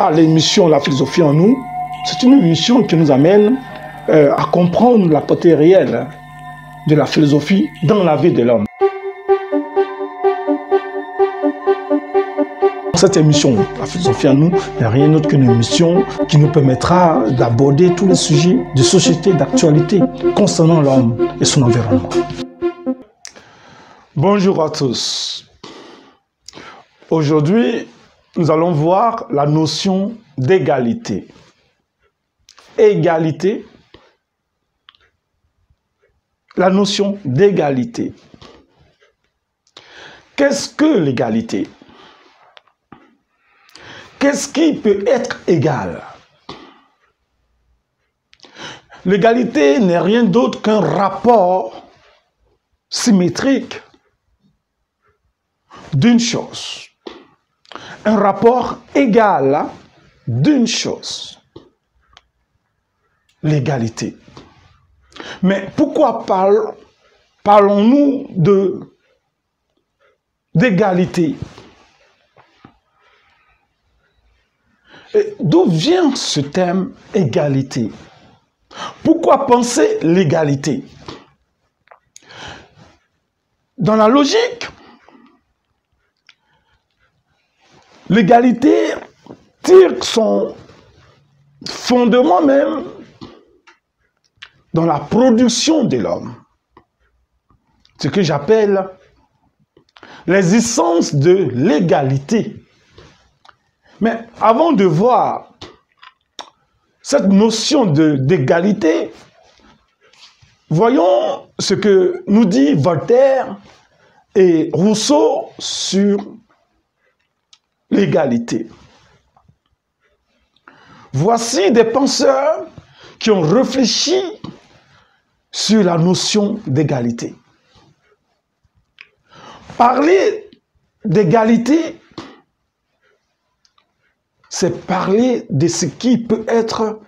par l'émission La philosophie en nous, c'est une émission qui nous amène à comprendre la portée réelle de la philosophie dans la vie de l'homme. Cette émission, La philosophie en nous, n'est rien d'autre qu'une émission qui nous permettra d'aborder tous les sujets de société, d'actualité concernant l'homme et son environnement. Bonjour à tous. Aujourd'hui, nous allons voir la notion d'égalité. Égalité, la notion d'égalité. Qu'est-ce que l'égalité? Qu'est-ce qui peut être égal? L'égalité n'est rien d'autre qu'un rapport symétrique d'une chose. Un rapport égal d'une chose. L'égalité. Mais pourquoi parlons-nous d'égalité? D'où vient ce terme égalité? Pourquoi penser l'égalité? Dans la logique, l'égalité tire son fondement même dans la production de l'homme. Ce que j'appelle l'existence de l'égalité. Mais avant de voir cette notion d'égalité, voyons ce que nous dit Voltaire et Rousseau sur l'égalité. Voici des penseurs qui ont réfléchi sur la notion d'égalité. Parler d'égalité, c'est parler de ce qui peut être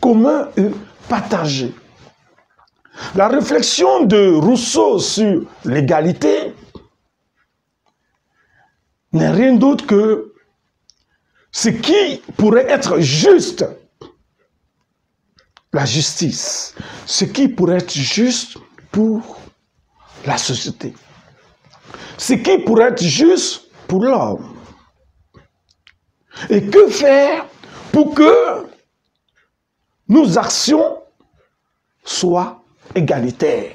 commun et partagé. La réflexion de Rousseau sur l'égalité n'est rien d'autre que ce qui pourrait être juste, la justice, ce qui pourrait être juste pour la société, ce qui pourrait être juste pour l'homme. Et que faire pour que nos actions soient égalitaires?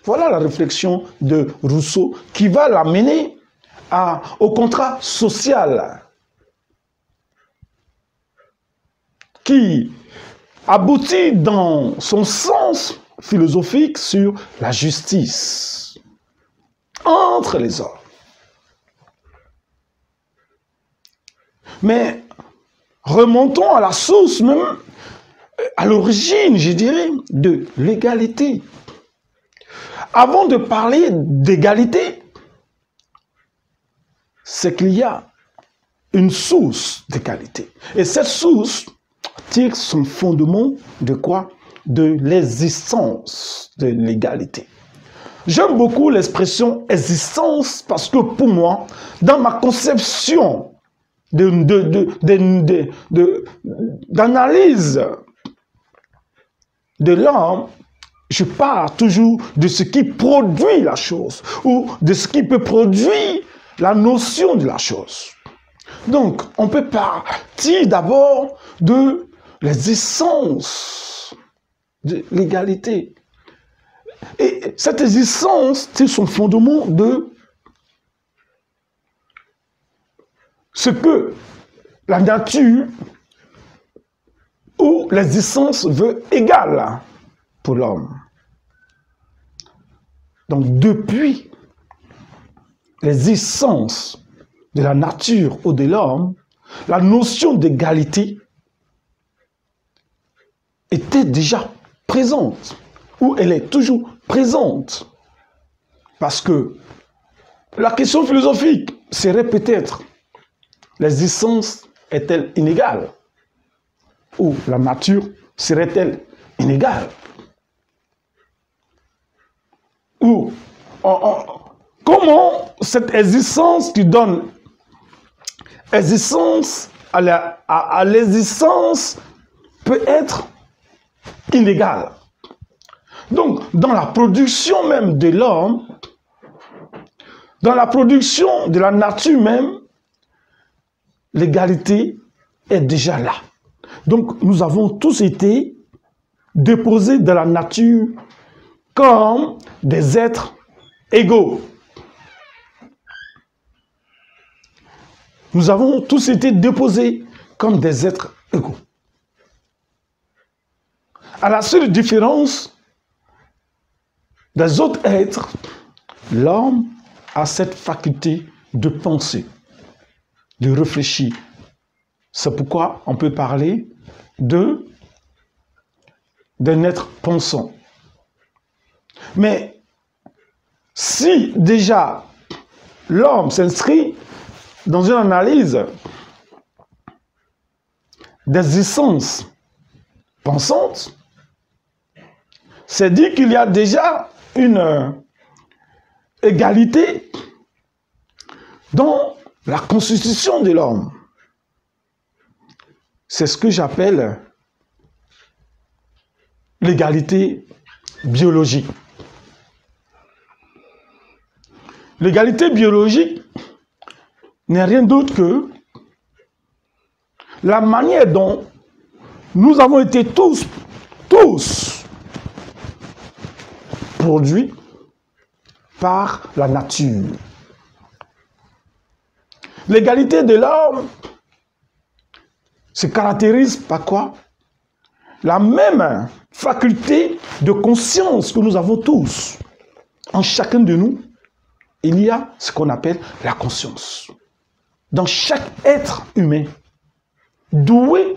Voilà la réflexion de Rousseau qui va l'amener au contrat social qui aboutit dans son sens philosophique sur la justice entre les hommes. Mais remontons à la source même, à l'origine, je dirais, de l'égalité. Avant de parler d'égalité, c'est qu'il y a une source d'égalité. Et cette source tire son fondement de quoi? De l'existence de l'égalité. J'aime beaucoup l'expression existence parce que pour moi, dans ma conception d'analyse de l'homme, je pars toujours de ce qui produit la chose ou de ce qui peut produire la notion de la chose. Donc, on peut partir d'abord de l'existence de l'égalité. Et cette existence tire son fondement de ce que la nature ou l'existence veut égal pour l'homme. Donc, depuis l'existence de la nature ou de l'homme, la notion d'égalité était déjà présente, ou elle est toujours présente. Parce que la question philosophique serait peut-être: l'existence est-elle inégale? Ou la nature serait-elle inégale? Ou comment cette existence qui donne existence à l'existence peut être inégale. Donc, dans la production même de l'homme, dans la production de la nature même, l'égalité est déjà là. Donc, nous avons tous été déposés dans la nature comme des êtres égaux. Nous avons tous été déposés comme des êtres égaux. À la seule différence des autres êtres, l'homme a cette faculté de penser, de réfléchir. C'est pourquoi on peut parler d'un être pensant. Mais si déjà l'homme s'inscrit dans une analyse des essences pensantes, c'est dire qu'il y a déjà une égalité dans la constitution de l'homme. C'est ce que j'appelle l'égalité biologique. L'égalité biologique n'est rien d'autre que la manière dont nous avons été tous produits par la nature. L'égalité de l'homme se caractérise par quoi? La même faculté de conscience que nous avons tous. En chacun de nous, il y a ce qu'on appelle la conscience. Dans chaque être humain, doué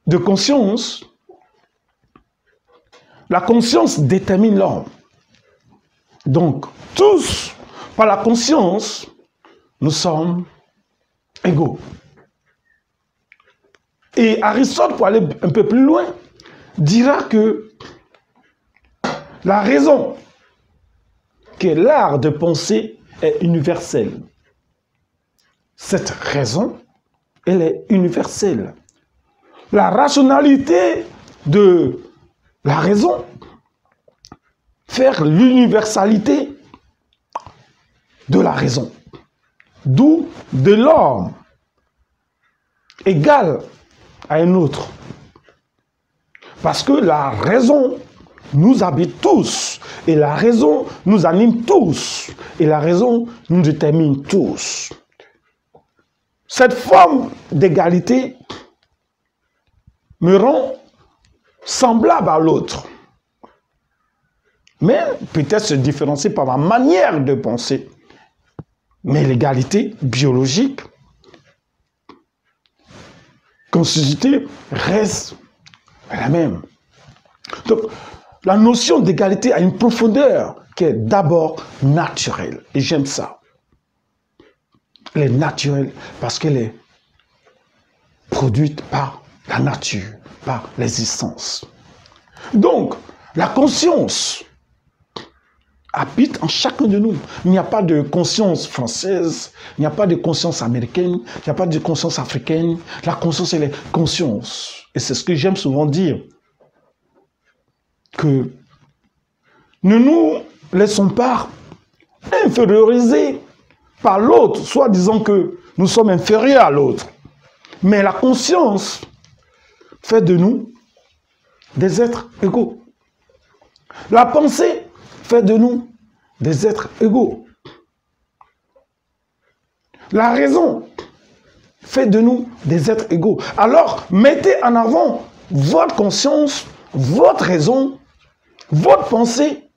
de conscience, la conscience détermine l'homme. Donc, tous, par la conscience, nous sommes égaux. Et Aristote, pour aller un peu plus loin, dira que la raison, qui est l'art de penser, est universelle. Cette raison, elle est universelle. La rationalité de la raison fait l'universalité de la raison. D'où de l'homme égal à un autre. Parce que la raison nous habite tous. Et la raison nous anime tous. Et la raison nous détermine tous. Cette forme d'égalité me rend semblable à l'autre. Mais peut-être se différencier par ma manière de penser. Mais l'égalité biologique, constituée, reste la même. Donc, la notion d'égalité a une profondeur qui est d'abord naturelle. Et j'aime ça. Elle est naturelle parce qu'elle est produite par la nature, par l'existence. Donc, la conscience habite en chacun de nous. Il n'y a pas de conscience française, il n'y a pas de conscience américaine, il n'y a pas de conscience africaine. La conscience, elle est conscience. Et c'est ce que j'aime souvent dire. Que ne nous laissons pas inférioriser par l'autre, soit disant que nous sommes inférieurs à l'autre. Mais la conscience fait de nous des êtres égaux. La pensée fait de nous des êtres égaux. La raison fait de nous des êtres égaux. Alors, mettez en avant votre conscience, votre raison, votre pensée,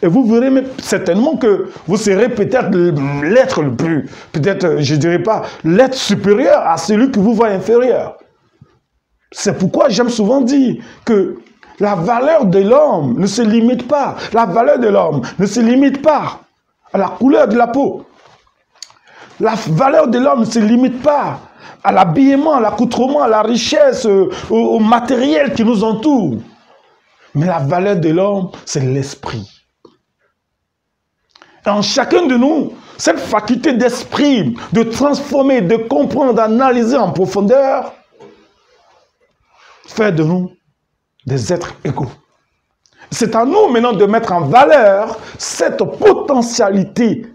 et vous verrez même certainement que vous serez peut-être l'être le plus, peut-être, je ne dirais pas, l'être supérieur à celui que vous voyez inférieur. C'est pourquoi j'aime souvent dire que la valeur de l'homme ne se limite pas. La valeur de l'homme ne se limite pas à la couleur de la peau. La valeur de l'homme ne se limite pas à l'habillement, à l'accoutrement, à la richesse, au matériel qui nous entoure. Mais la valeur de l'homme, c'est l'esprit. Et en chacun de nous cette faculté d'esprit, de transformer, de comprendre, d'analyser en profondeur, fait de nous des êtres égaux. C'est à nous maintenant de mettre en valeur cette potentialité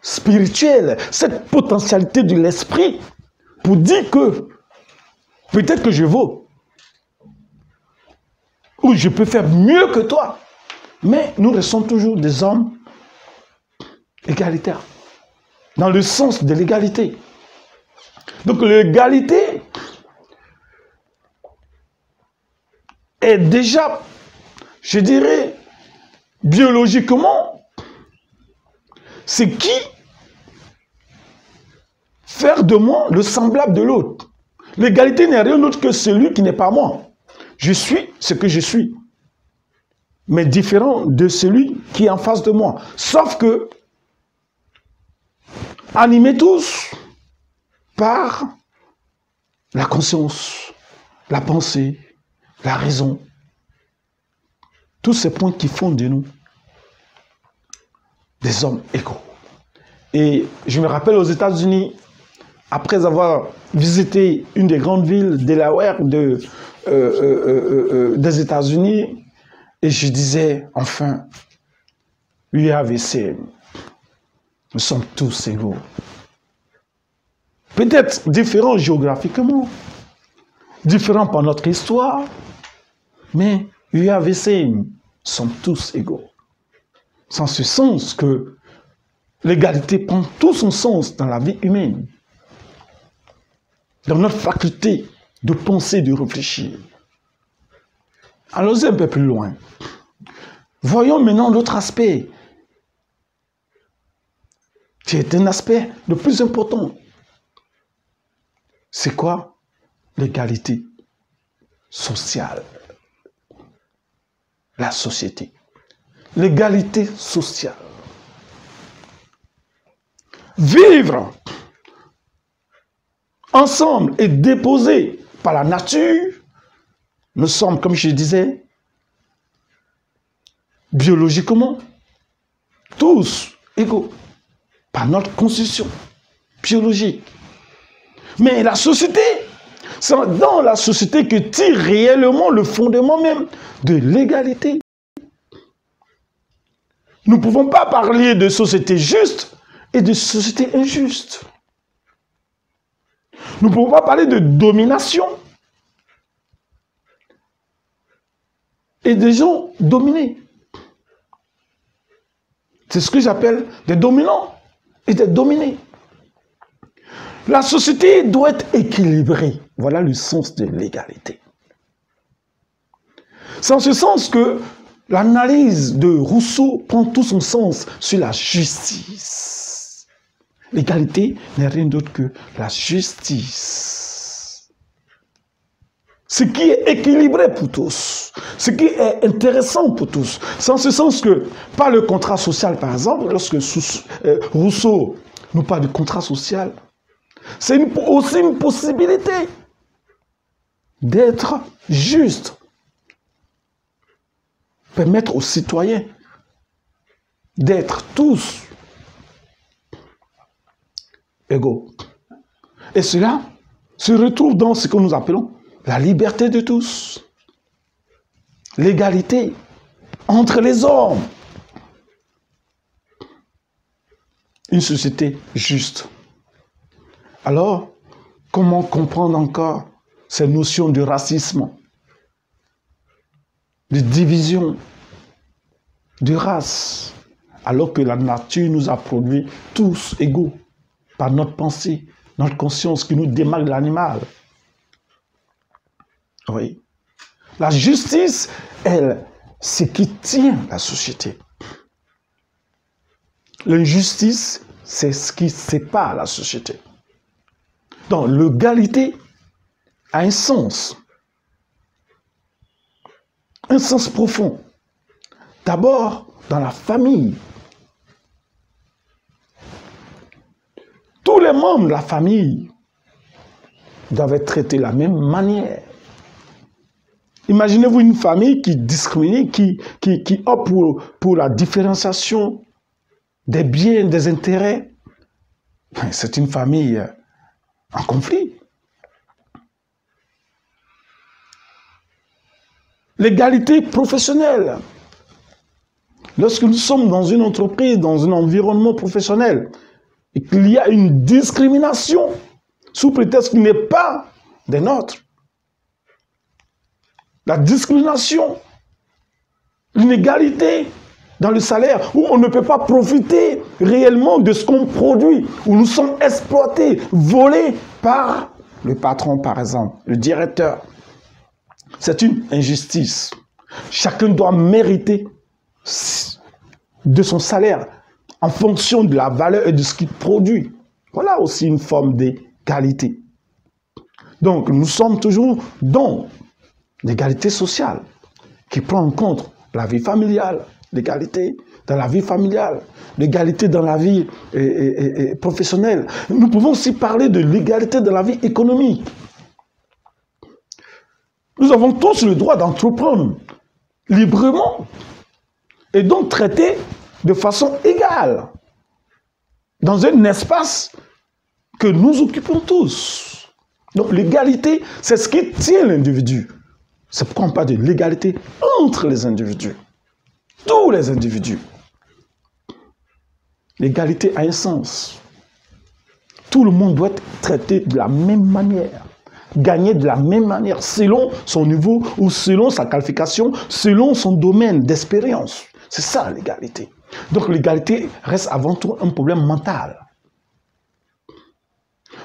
spirituelle, cette potentialité de l'esprit, pour dire que peut-être que je vaux, ou je peux faire mieux que toi, mais nous restons toujours des hommes égalitaires, dans le sens de l'égalité. Donc l'égalité est déjà, je dirais, biologiquement, c'est qui faire de moi le semblable de l'autre. L'égalité n'est rien d'autre que celui qui n'est pas moi. Je suis ce que je suis, mais différent de celui qui est en face de moi. Sauf que, animés tous par la conscience, la pensée, la raison, tous ces points qui font de nous des hommes égaux. Et je me rappelle aux États-Unis, après avoir visité une des grandes villes, Delaware, des États-Unis, et je disais, enfin, UAVC, nous sommes tous égaux. Peut-être différents géographiquement, différents par notre histoire, mais UAVC, nous sommes tous égaux. C'est en ce sens que l'égalité prend tout son sens dans la vie humaine, dans notre faculté de penser, de réfléchir. Allons-y un peu plus loin. Voyons maintenant l'autre aspect, qui est un aspect le plus important. C'est quoi? L'égalité sociale. La société. L'égalité sociale. Vivre ensemble et déposé par la nature, nous sommes, comme je disais, biologiquement, tous égaux, par notre constitution biologique. Mais la société, c'est dans la société que tire réellement le fondement même de l'égalité. Nous ne pouvons pas parler de société juste et de société injuste. Nous ne pouvons pas parler de domination et des gens dominés. C'est ce que j'appelle des dominants et des dominés. La société doit être équilibrée. Voilà le sens de l'égalité. C'est en ce sens que l'analyse de Rousseau prend tout son sens sur la justice. L'égalité n'est rien d'autre que la justice. Ce qui est équilibré pour tous, ce qui est intéressant pour tous. C'est en ce sens que, par le contrat social, par exemple, lorsque Rousseau nous parle de contrat social, c'est aussi une possibilité d'être juste. Permettre aux citoyens d'être tous égaux. Et cela se retrouve dans ce que nous appelons la liberté de tous. L'égalité entre les hommes. Une société juste. Alors, comment comprendre encore ces notions de racisme, de division, de race, alors que la nature nous a produit tous égaux par notre pensée, notre conscience qui nous démarque de l'animal. Oui. La justice, elle, c'est qui tient la société. L'injustice, c'est ce qui sépare la société. Donc, l'égalité a un sens profond. D'abord, dans la famille. Tous les membres de la famille doivent être traités de la même manière. Imaginez-vous une famille qui discrimine, qui opte pour la différenciation des biens, des intérêts. C'est une famille en conflit. L'égalité professionnelle. Lorsque nous sommes dans une entreprise, dans un environnement professionnel, et qu'il y a une discrimination, sous prétexte qu'il n'est pas des nôtres. La discrimination, l'inégalité dans le salaire, où on ne peut pas profiter réellement de ce qu'on produit, où nous sommes exploités, volés par le patron, par exemple, le directeur. C'est une injustice. Chacun doit mériter de son salaire en fonction de la valeur et de ce qu'il produit. Voilà aussi une forme d'égalité. Donc, nous sommes toujours dans l'égalité sociale qui prend en compte la vie familiale, l'égalité dans la vie familiale, l'égalité dans la vie professionnelle. Nous pouvons aussi parler de l'égalité dans la vie économique. Nous avons tous le droit d'entreprendre librement et donc traiter de façon égale dans un espace que nous occupons tous. Donc l'égalité, c'est ce qui tient l'individu. C'est pourquoi on parle de l'égalité entre les individus. Tous les individus. L'égalité a un sens. Tout le monde doit être traité de la même manière, gagner de la même manière, selon son niveau ou selon sa qualification, selon son domaine d'expérience. C'est ça l'égalité. Donc l'égalité reste avant tout un problème mental.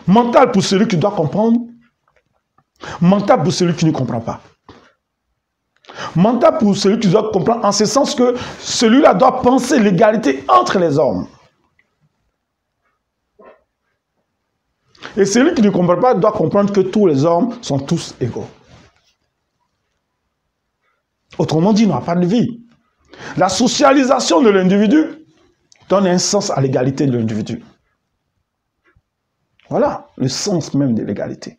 Mental pour celui qui doit comprendre, mental pour celui qui ne comprend pas. Mental pour celui qui doit comprendre en ce sens que celui-là doit penser l'égalité entre les hommes. Et celui qui ne comprend pas doit comprendre que tous les hommes sont tous égaux. Autrement dit, il n'y aura pas de vie. La socialisation de l'individu donne un sens à l'égalité de l'individu. Voilà le sens même de l'égalité.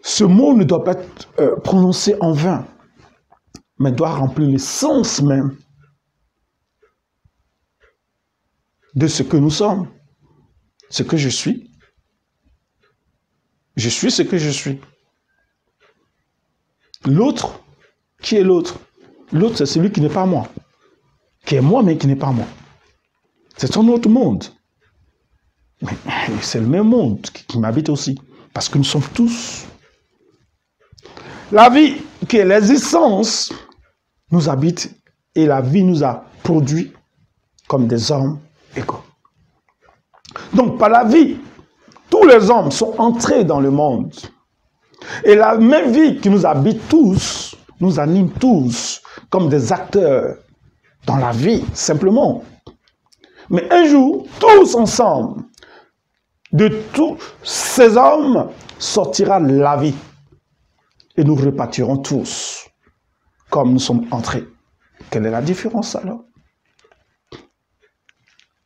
Ce mot ne doit pas être prononcé en vain, mais doit remplir le sens même de ce que nous sommes, ce que je suis. Je suis ce que je suis. L'autre, qui est l'autre? L'autre, c'est celui qui n'est pas moi. Qui est moi, mais qui n'est pas moi. C'est un autre monde. Mais c'est le même monde qui m'habite aussi. Parce que nous sommes tous. La vie, qui est l'existence, nous habite et la vie nous a produit comme des hommes égaux. Donc, par la vie, tous les hommes sont entrés dans le monde. Et la même vie qui nous habite tous, nous anime tous comme des acteurs dans la vie, simplement. Mais un jour, tous ensemble, de tous ces hommes sortira la vie. Et nous repartirons tous comme nous sommes entrés. Quelle est la différence alors?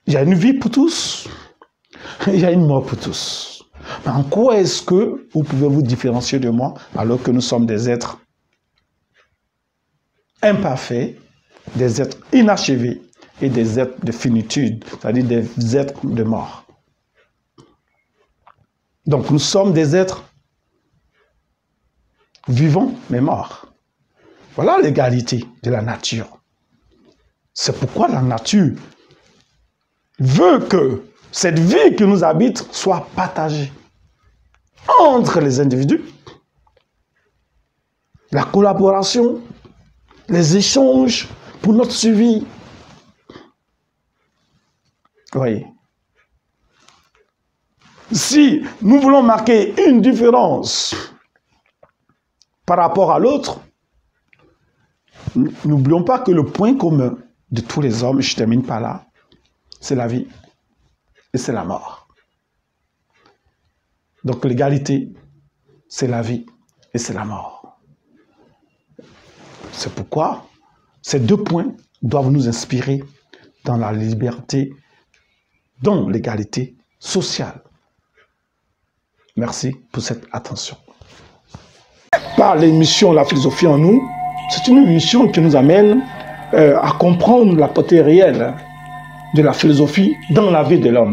Il y a une vie pour tous, il y a une mort pour tous. Mais en quoi est-ce que vous pouvez vous différencier de moi alors que nous sommes des êtres imparfaits, des êtres inachevés et des êtres de finitude, c'est-à-dire des êtres de mort? Donc nous sommes des êtres vivants mais morts. Voilà l'égalité de la nature. C'est pourquoi la nature veut que cette vie qui nous habite soit partagée entre les individus. La collaboration, les échanges pour notre suivi. Oui. Si nous voulons marquer une différence par rapport à l'autre, n'oublions pas que le point commun de tous les hommes, je termine par là, c'est la vie et c'est la mort. Donc l'égalité, c'est la vie et c'est la mort. C'est pourquoi ces deux points doivent nous inspirer dans la liberté, dans l'égalité sociale. Merci pour cette attention. Par l'émission La philosophie en nous, C'est une émission qui nous amène à comprendre la portée réelle de la philosophie dans la vie de l'homme.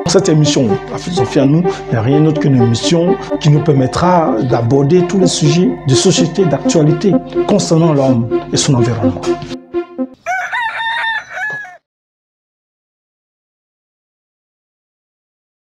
Cette émission, la philosophie à nous, n'est rien d'autre qu'une émission qui nous permettra d'aborder tous les sujets de société, d'actualité concernant l'homme et son environnement.